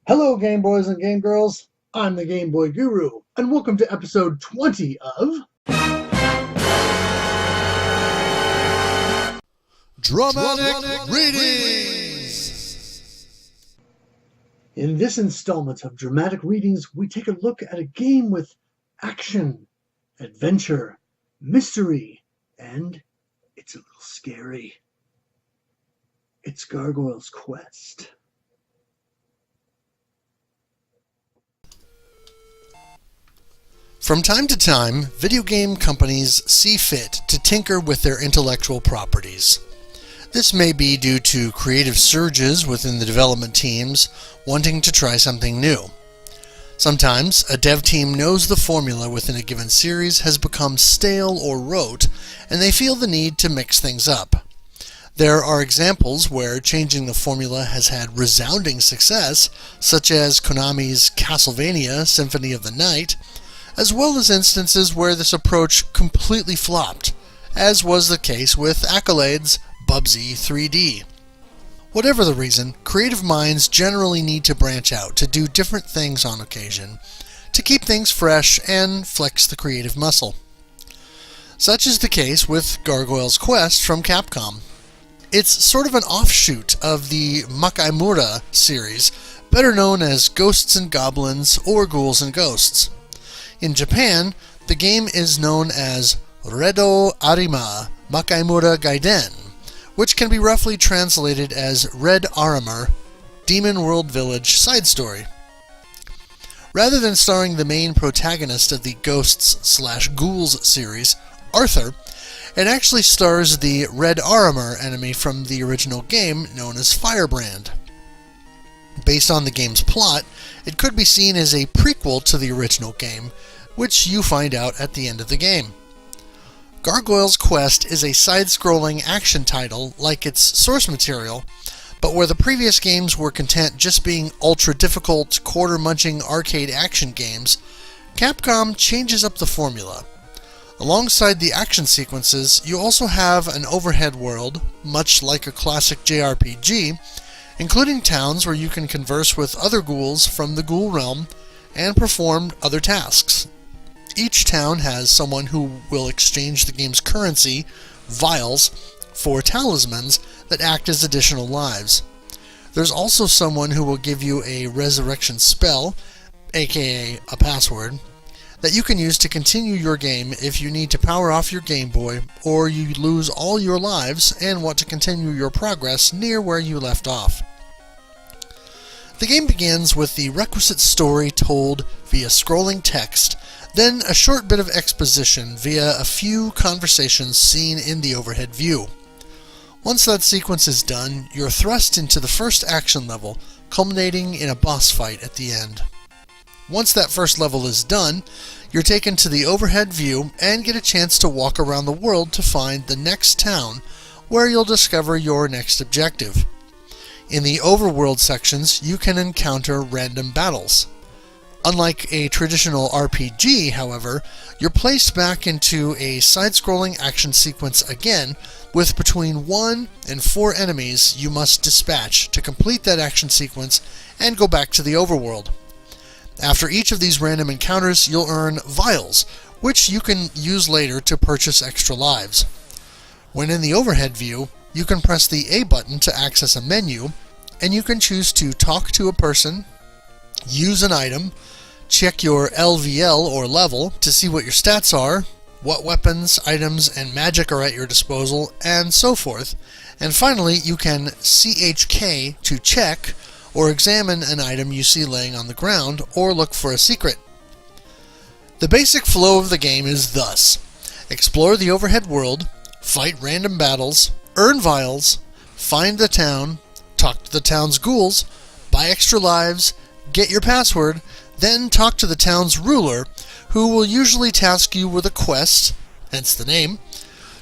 Hello, Game Boys and Game Girls. I'm the Game Boy Guru, and welcome to episode 20 of Dramatic Readings! In this installment of Dramatic Readings, we take a look at a game with action, adventure, mystery, and it's a little scary. It's Gargoyle's Quest. From time to time, video game companies see fit to tinker with their intellectual properties. This may be due to creative surges within the development teams wanting to try something new. Sometimes, a dev team knows the formula within a given series has become stale or rote, and they feel the need to mix things up. There are examples where changing the formula has had resounding success, such as Konami's Castlevania Symphony of the Night, as well as instances where this approach completely flopped, as was the case with Accolade's Bubsy 3D. Whatever the reason, creative minds generally need to branch out to do different things on occasion, to keep things fresh and flex the creative muscle. Such is the case with Gargoyle's Quest from Capcom. It's sort of an offshoot of the Makaimura series, better known as Ghosts and Goblins or Ghouls and Ghosts. In Japan, the game is known as Redo Arima Makaimura Gaiden, which can be roughly translated as Red Armor, Demon World Village Side Story. Rather than starring the main protagonist of the Ghosts/Ghouls series, Arthur, it actually stars the Red Armor enemy from the original game known as Firebrand. Based on the game's plot, it could be seen as a prequel to the original game, which you find out at the end of the game. Gargoyle's Quest is a side-scrolling action title like its source material, but where the previous games were content just being ultra-difficult, quarter-munching arcade action games, Capcom changes up the formula. Alongside the action sequences, you also have an overhead world, much like a classic JRPG, including towns where you can converse with other ghouls from the ghoul realm and perform other tasks. Each town has someone who will exchange the game's currency, vials, for talismans that act as additional lives. There's also someone who will give you a resurrection spell, aka a password, that you can use to continue your game if you need to power off your Game Boy or you lose all your lives and want to continue your progress near where you left off. The game begins with the requisite story told via scrolling text, then a short bit of exposition via a few conversations seen in the overhead view. Once that sequence is done, you're thrust into the first action level, culminating in a boss fight at the end. Once that first level is done, you're taken to the overhead view and get a chance to walk around the world to find the next town, where you'll discover your next objective. In the overworld sections, you can encounter random battles. Unlike a traditional RPG, however, you're placed back into a side-scrolling action sequence again, with between 1 and 4 enemies you must dispatch to complete that action sequence and go back to the overworld. After each of these random encounters, you'll earn vials, which you can use later to purchase extra lives. When in the overhead view, you can press the A button to access a menu, and you can choose to talk to a person, use an item, check your LVL or level to see what your stats are, what weapons, items, and magic are at your disposal, and so forth. And finally, you can CHK to check or examine an item you see laying on the ground, or look for a secret. The basic flow of the game is thus: explore the overhead world, fight random battles, earn vials, find the town, talk to the town's ghouls, buy extra lives, get your password, then talk to the town's ruler, who will usually task you with a quest, hence the name,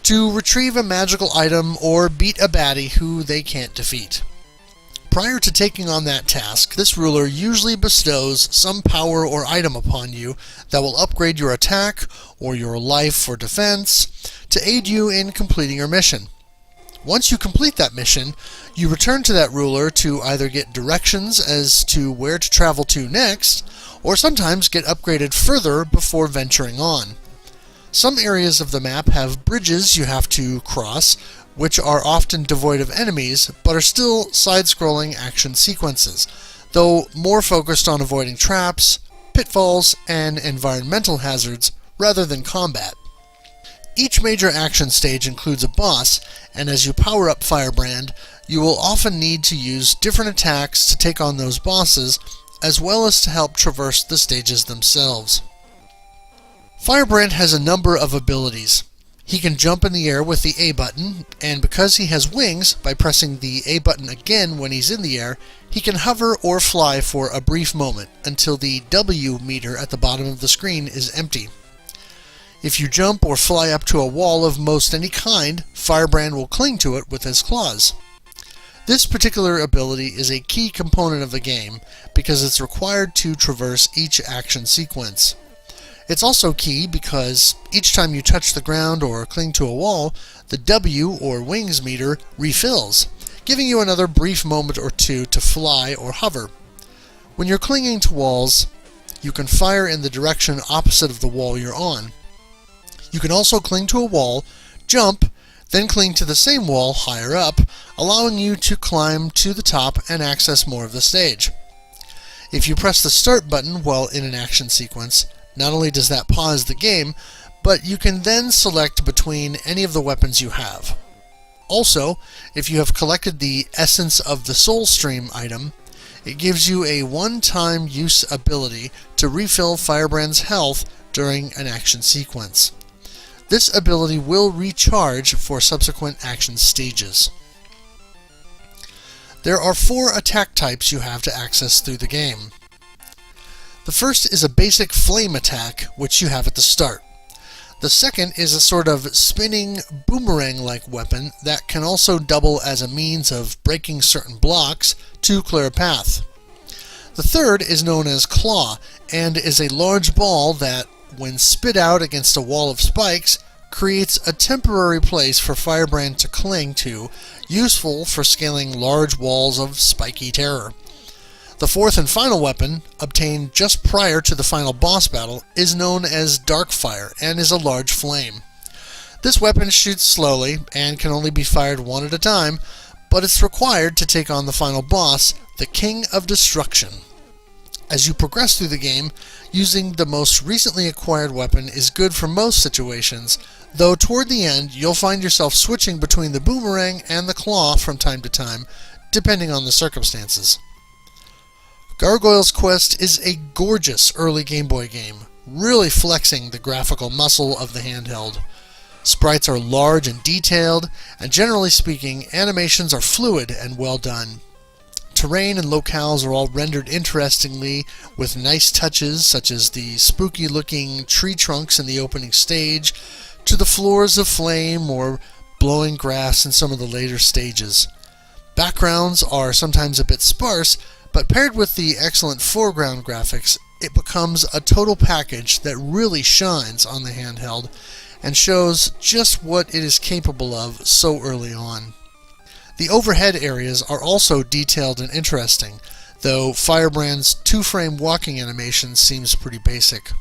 to retrieve a magical item or beat a baddie who they can't defeat. Prior to taking on that task, this ruler usually bestows some power or item upon you that will upgrade your attack or your life or defense to aid you in completing your mission. Once you complete that mission, you return to that ruler to either get directions as to where to travel to next, or sometimes get upgraded further before venturing on. Some areas of the map have bridges you have to cross, which are often devoid of enemies, but are still side-scrolling action sequences, though more focused on avoiding traps, pitfalls, and environmental hazards rather than combat. Each major action stage includes a boss, and as you power up Firebrand, you will often need to use different attacks to take on those bosses, as well as to help traverse the stages themselves. Firebrand has a number of abilities. He can jump in the air with the A button, and because he has wings, by pressing the A button again when he's in the air, he can hover or fly for a brief moment until the W meter at the bottom of the screen is empty. If you jump or fly up to a wall of most any kind, Firebrand will cling to it with his claws. This particular ability is a key component of the game because it's required to traverse each action sequence. It's also key because each time you touch the ground or cling to a wall, the W or wings meter refills, giving you another brief moment or two to fly or hover. When you're clinging to walls, you can fire in the direction opposite of the wall you're on. You can also cling to a wall, jump, then cling to the same wall higher up, allowing you to climb to the top and access more of the stage. If you press the start button while in an action sequence, not only does that pause the game, but you can then select between any of the weapons you have. Also, if you have collected the Essence of the Soul Stream item, it gives you a one-time use ability to refill Firebrand's health during an action sequence. This ability will recharge for subsequent action stages. There are 4 attack types you have to access through the game. The first is a basic flame attack, which you have at the start. The second is a sort of spinning boomerang-like weapon that can also double as a means of breaking certain blocks to clear a path. The third is known as Claw, and is a large ball that, when spit out against a wall of spikes, creates a temporary place for Firebrand to cling to, useful for scaling large walls of spiky terror. The fourth and final weapon, obtained just prior to the final boss battle, is known as Darkfire and is a large flame. This weapon shoots slowly and can only be fired one at a time, but it's required to take on the final boss, the King of Destruction. As you progress through the game, using the most recently acquired weapon is good for most situations, though toward the end you'll find yourself switching between the boomerang and the claw from time to time, depending on the circumstances. Gargoyles Quest is a gorgeous early Game Boy game, really flexing the graphical muscle of the handheld. Sprites are large and detailed, and generally speaking, animations are fluid and well done. Terrain and locales are all rendered interestingly with nice touches such as the spooky looking tree trunks in the opening stage, to the floors of flame or blowing grass in some of the later stages. Backgrounds are sometimes a bit sparse, but paired with the excellent foreground graphics, it becomes a total package that really shines on the handheld and shows just what it is capable of so early on. The overhead areas are also detailed and interesting, though Firebrand's 2-frame walking animation seems pretty basic.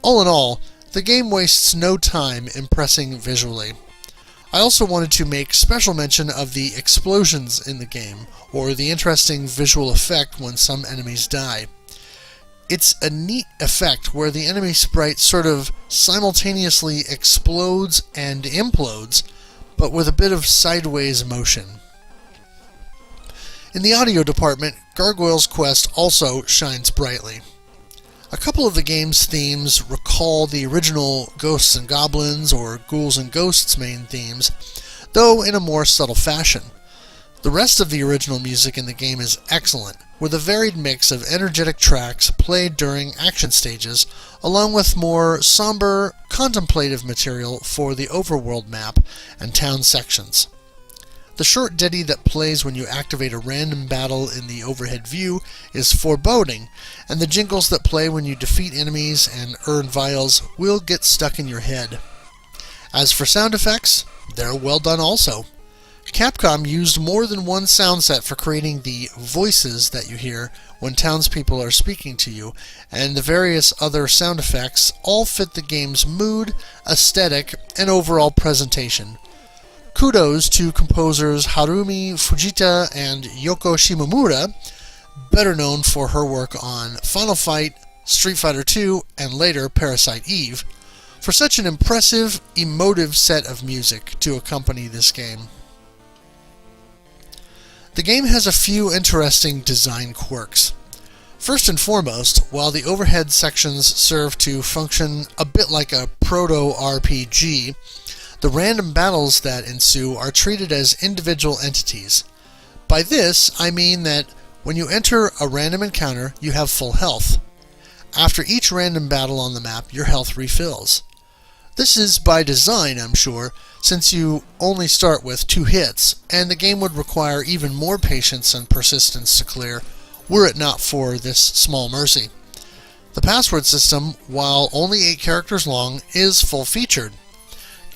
All in all, the game wastes no time impressing visually. I also wanted to make special mention of the explosions in the game, or the interesting visual effect when some enemies die. It's a neat effect where the enemy sprite sort of simultaneously explodes and implodes, but with a bit of sideways motion. In the audio department, Gargoyles Quest also shines brightly. A couple of the game's themes recall the original Ghosts and Goblins or Ghouls and Ghosts main themes, though in a more subtle fashion. The rest of the original music in the game is excellent, with a varied mix of energetic tracks played during action stages, along with more somber, contemplative material for the overworld map and town sections. The short ditty that plays when you activate a random battle in the overhead view is foreboding, and the jingles that play when you defeat enemies and earn vials will get stuck in your head. As for sound effects, they're well done also. Capcom used more than one sound set for creating the voices that you hear when townspeople are speaking to you, and the various other sound effects all fit the game's mood, aesthetic, and overall presentation. Kudos to composers Harumi Fujita and Yoko Shimomura, better known for her work on Final Fight, Street Fighter II, and later Parasite Eve, for such an impressive, emotive set of music to accompany this game. The game has a few interesting design quirks. First and foremost, while the overhead sections serve to function a bit like a proto-RPG, the random battles that ensue are treated as individual entities. By this, I mean that when you enter a random encounter, you have full health. After each random battle on the map, your health refills. This is by design, I'm sure, since you only start with 2 hits, and the game would require even more patience and persistence to clear, were it not for this small mercy. The password system, while only 8 characters long, is full-featured.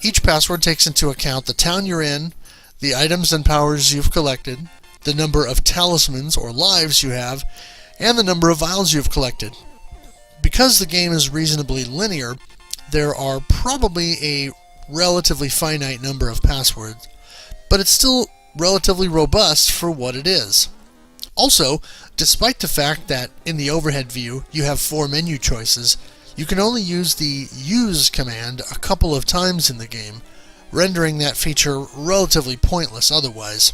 Each password takes into account the town you're in, the items and powers you've collected, the number of talismans or lives you have, and the number of vials you've collected. Because the game is reasonably linear, there are probably a relatively finite number of passwords, but it's still relatively robust for what it is. Also, despite the fact that in the overhead view you have 4 menu choices, you can only use the use command a couple of times in the game, rendering that feature relatively pointless otherwise.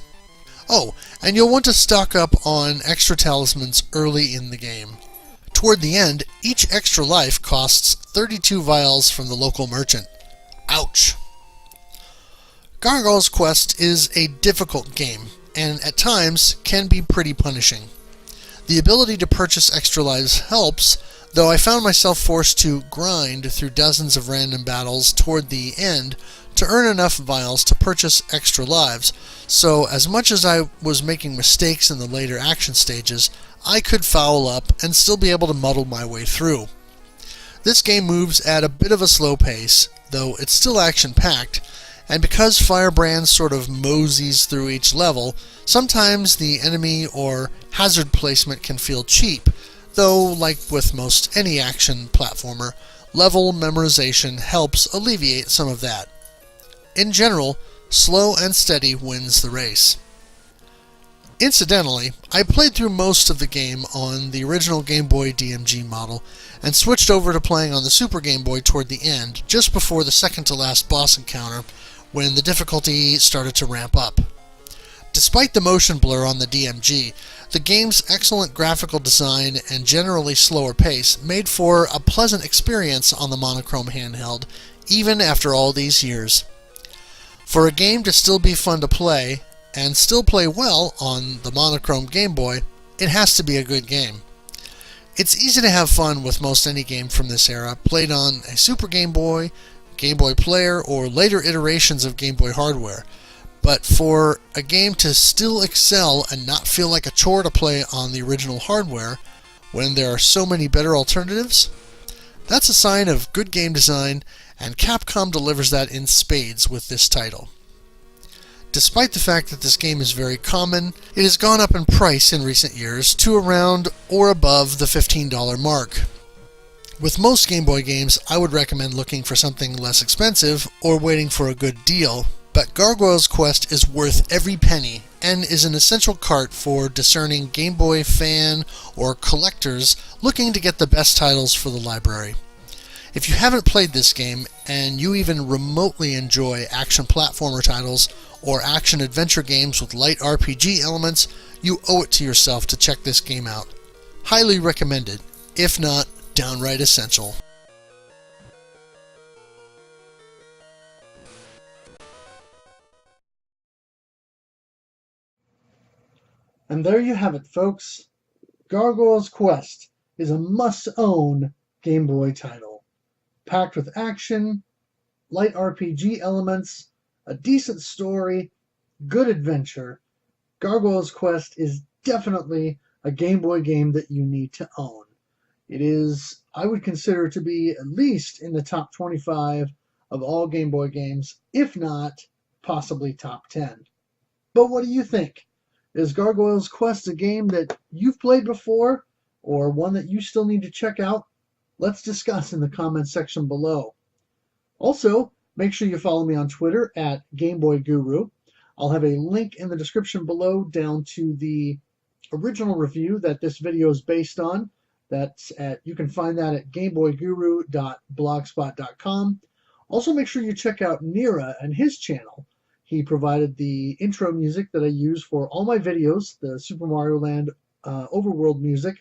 Oh, and you'll want to stock up on extra talismans early in the game. Toward the end, each extra life costs 32 vials from the local merchant. Ouch! Gargoyles Quest is a difficult game, and at times can be pretty punishing. The ability to purchase extra lives helps, though I found myself forced to grind through dozens of random battles toward the end to earn enough vials to purchase extra lives, so as much as I was making mistakes in the later action stages, I could foul up and still be able to muddle my way through. This game moves at a bit of a slow pace, though it's still action-packed, and because Firebrand sort of moseys through each level, sometimes the enemy or hazard placement can feel cheap, though, like with most any action platformer, level memorization helps alleviate some of that. In general, slow and steady wins the race. Incidentally, I played through most of the game on the original Game Boy DMG model, and switched over to playing on the Super Game Boy toward the end, just before the second-to-last boss encounter, when the difficulty started to ramp up. Despite the motion blur on the DMG, the game's excellent graphical design and generally slower pace made for a pleasant experience on the monochrome handheld, even after all these years. For a game to still be fun to play, and still play well on the monochrome Game Boy, it has to be a good game. It's easy to have fun with most any game from this era, played on a Super Game Boy, Game Boy Player, or later iterations of Game Boy hardware. But for a game to still excel and not feel like a chore to play on the original hardware, when there are so many better alternatives, that's a sign of good game design, and Capcom delivers that in spades with this title. Despite the fact that this game is very common, it has gone up in price in recent years to around or above the $15 mark. With most Game Boy games, I would recommend looking for something less expensive or waiting for a good deal, but Gargoyles Quest is worth every penny and is an essential cart for discerning Game Boy fan or collectors looking to get the best titles for the library. If you haven't played this game, and you even remotely enjoy action platformer titles or action-adventure games with light RPG elements, you owe it to yourself to check this game out. Highly recommended, if not downright essential. And there you have it, folks. Gargoyles Quest is a must-own Game Boy title, packed with action, light RPG elements, a decent story, good adventure. Gargoyles Quest is definitely a Game Boy game that you need to own. It is, I would consider, to be at least in the top 25 of all Game Boy games, if not possibly top 10. But what do you think? Is Gargoyles Quest a game that you've played before, or one that you still need to check out? Let's discuss in the comments section below. Also, make sure you follow me on Twitter at GameBoyGuru. I'll have a link in the description below down to the original review that this video is based on. You can find that at gameboyguru.blogspot.com. Also, make sure you check out Nira and his channel. He provided the intro music that I use for all my videos, the Super Mario Land Overworld music.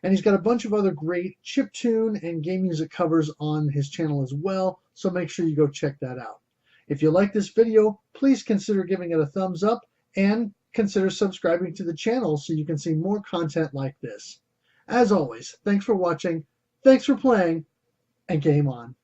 And he's got a bunch of other great chiptune and game music covers on his channel as well, so make sure you go check that out. If you like this video, please consider giving it a thumbs up and consider subscribing to the channel so you can see more content like this. As always, thanks for watching, thanks for playing, and game on.